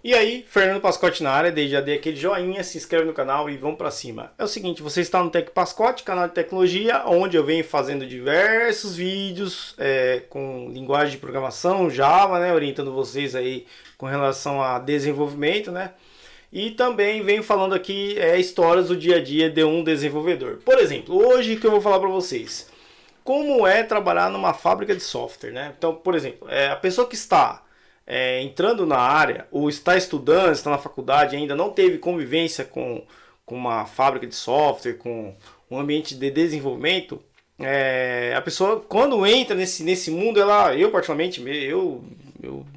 E aí, Fernando Pascotti na área, já dei aquele joinha, se inscreve no canal e vamos pra cima. É o seguinte, você está no Tec Pascotti, canal de tecnologia, onde eu venho fazendo diversos vídeos com linguagem de programação, Java, né, orientando vocês aí com relação a desenvolvimento, né? E também venho falando aqui histórias do dia a dia de um desenvolvedor. Por exemplo, hoje que eu vou falar para vocês como é trabalhar numa fábrica de software, né? Então, por exemplo, a pessoa que está entrando na área, ou está estudando, está na faculdade, ainda não teve convivência com uma fábrica de software, com um ambiente de desenvolvimento, a pessoa, quando entra nesse mundo, eu particularmente, eu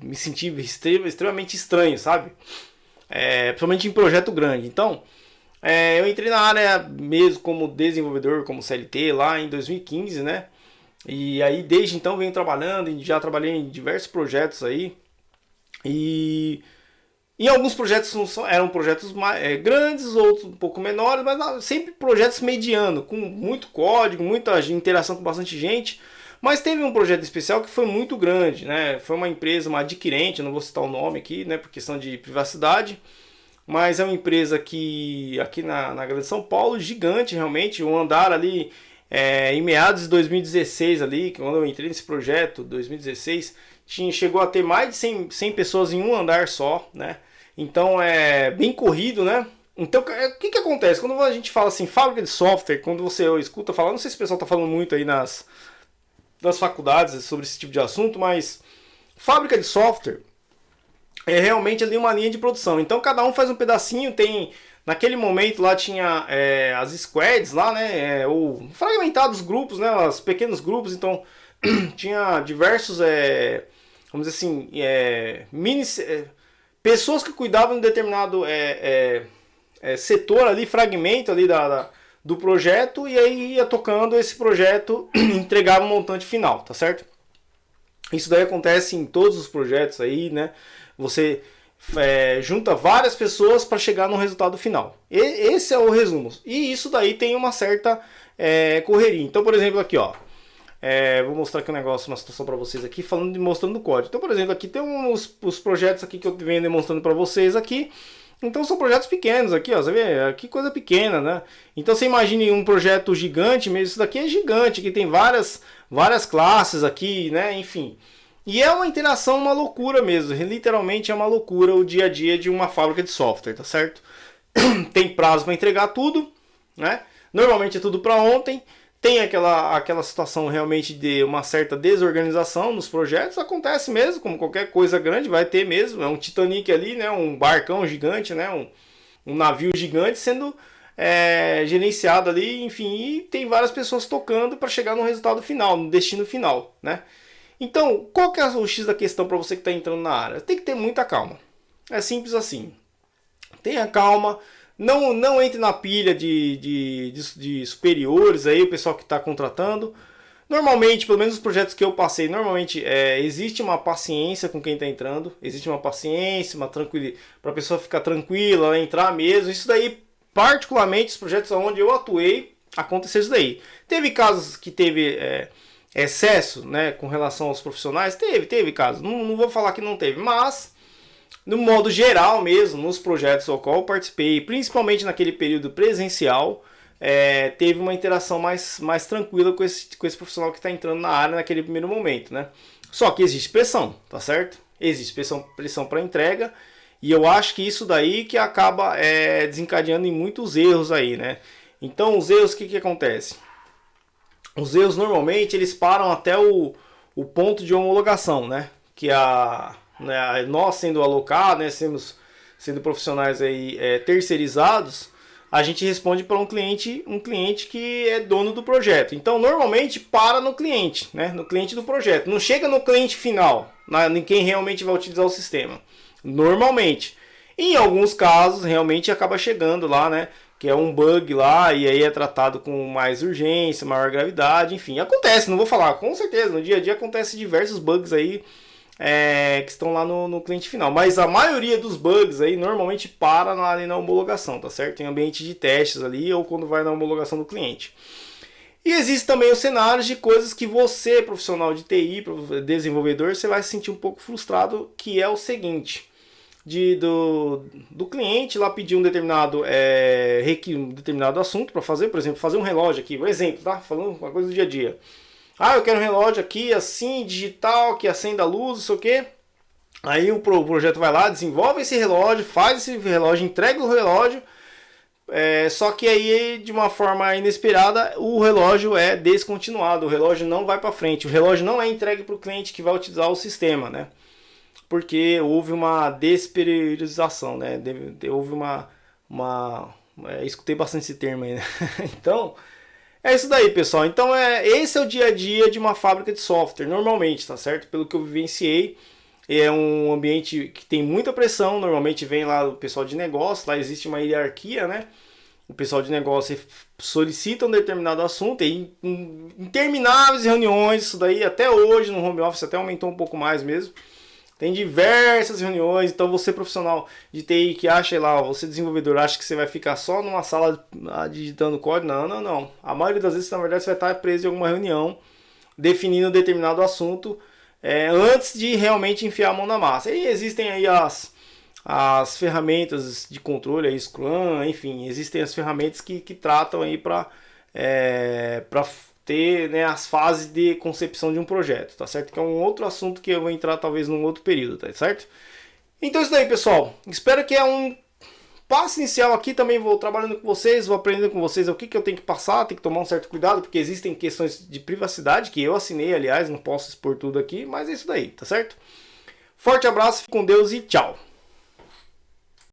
me senti extremamente estranho, sabe? Principalmente em projeto grande. Então, eu entrei na área mesmo como desenvolvedor, como CLT, lá em 2015, né? E aí, desde então, venho trabalhando, e já trabalhei em diversos projetos aí. E em alguns projetos eram projetos grandes, outros um pouco menores, mas sempre projetos medianos, com muito código, muita interação com bastante gente. Mas teve um projeto especial que foi muito grande, né? Foi uma empresa, uma adquirente, eu não vou citar o nome aqui, né, por questão de privacidade, mas é uma empresa que aqui na Grande São Paulo, gigante realmente, um andar ali em meados de 2016 ali, quando eu entrei nesse projeto, 2016, chegou a ter mais de 100 pessoas em um andar só, né? Então é bem corrido, né? Então o que acontece? Quando a gente fala assim, fábrica de software, quando você escuta falar, não sei se o pessoal está falando muito aí nas faculdades sobre esse tipo de assunto, mas fábrica de software é realmente ali uma linha de produção. Então cada um faz um pedacinho, tem naquele momento lá tinha as squads lá, né? Ou fragmentados grupos, né? Os pequenos grupos, então tinha diversos, vamos dizer assim, pessoas que cuidavam de determinado setor ali, fragmento ali do projeto, e aí ia tocando esse projeto entregava um montante final, tá certo? Isso daí acontece em todos os projetos aí, né? Você junta várias pessoas para chegar no resultado final. Esse é o resumo. E isso daí tem uma certa correria. Então, por exemplo, aqui, ó. Vou mostrar aqui um negócio, uma situação para vocês aqui, mostrando o código. Então, por exemplo, aqui tem os projetos aqui que eu venho demonstrando para vocês aqui. Então são projetos pequenos aqui, ó, você vê? Que coisa pequena, né? Então você imagine um projeto gigante, mesmo isso daqui é gigante, que tem várias classes aqui, né? Enfim. E é uma interação, uma loucura mesmo. Literalmente é uma loucura o dia a dia de uma fábrica de software, tá certo? Tem prazo para entregar tudo, né? Normalmente é tudo para ontem. Tem aquela situação realmente de uma certa desorganização nos projetos, acontece mesmo, como qualquer coisa grande, vai ter mesmo, é um Titanic ali, né, um barcão gigante, né, um navio gigante sendo gerenciado ali, enfim, e tem várias pessoas tocando para chegar no resultado final, no destino final, né. Então, qual que é o X da questão para você que está entrando na área? Tem que ter muita calma, é simples assim, tenha calma. Não entre na pilha de superiores aí, o pessoal que está contratando. Normalmente, pelo menos os projetos que eu passei, normalmente existe uma paciência com quem está entrando. Existe uma paciência, uma tranquilidade, para a pessoa ficar tranquila, entrar mesmo. Isso daí, particularmente, os projetos onde eu atuei, aconteceu isso daí. Teve casos que teve excesso, né, com relação aos profissionais? Teve casos. Não vou falar que não teve, mas no modo geral mesmo, nos projetos ao qual eu participei, principalmente naquele período presencial, teve uma interação mais tranquila com esse profissional que está entrando na área naquele primeiro momento, né? Só que existe pressão, tá certo? Existe pressão para entrega, e eu acho que isso daí que acaba desencadeando em muitos erros aí, né? Então os erros, o que acontece? Os erros normalmente eles param até o ponto de homologação, né? Que nós sendo alocados, né, sendo profissionais aí, terceirizados, a gente responde para um cliente que é dono do projeto. Então, normalmente para no cliente, né, no cliente do projeto. Não chega no cliente final, em quem realmente vai utilizar o sistema. Normalmente. Em alguns casos, realmente acaba chegando lá, né, que é um bug lá e aí é tratado com mais urgência, maior gravidade, enfim. Acontece, não vou falar, com certeza, no dia a dia acontece diversos bugs aí, que estão lá no cliente final. Mas a maioria dos bugs aí normalmente para ali na homologação, tá certo? Em ambiente de testes ali ou quando vai na homologação do cliente. E existem também os cenários de coisas que você, profissional de TI, desenvolvedor, você vai se sentir um pouco frustrado, que é o seguinte. do cliente lá pedir um determinado, um determinado assunto para fazer, por exemplo, fazer um relógio aqui, um exemplo, tá? Falando uma coisa do dia a dia. Ah, eu quero um relógio aqui assim, digital, que acenda a luz, não sei o quê. Aí o projeto vai lá, desenvolve esse relógio, faz esse relógio, entrega o relógio. Só que aí, de uma forma inesperada, o relógio é descontinuado, o relógio não vai para frente, o relógio não é entregue para o cliente que vai utilizar o sistema, né? Porque houve uma despriorização, né? Houve escutei bastante esse termo aí, né? Então, é isso daí, pessoal. Então, esse é o dia a dia de uma fábrica de software, normalmente, tá certo? Pelo que eu vivenciei, é um ambiente que tem muita pressão, normalmente vem lá o pessoal de negócio, lá existe uma hierarquia, né? O pessoal de negócio solicita um determinado assunto e intermináveis reuniões, isso daí até hoje no home office até aumentou um pouco mais mesmo. Tem diversas reuniões, então você profissional de TI que acha lá, você desenvolvedor acha que você vai ficar só numa sala digitando código, não. A maioria das vezes, na verdade, você vai estar preso em alguma reunião definindo um determinado assunto antes de realmente enfiar a mão na massa. E existem aí as ferramentas de controle, aí, Scrum, enfim, existem as ferramentas que tratam aí para ter, né, as fases de concepção de um projeto, tá certo? Que é um outro assunto que eu vou entrar talvez num outro período, tá certo? Então é isso daí, pessoal. Espero que é um passo inicial aqui. Também vou trabalhando com vocês, vou aprendendo com vocês o que eu tenho que passar, tenho que tomar um certo cuidado, porque existem questões de privacidade que eu assinei, aliás, não posso expor tudo aqui, mas é isso daí, tá certo? Forte abraço, fique com Deus e tchau!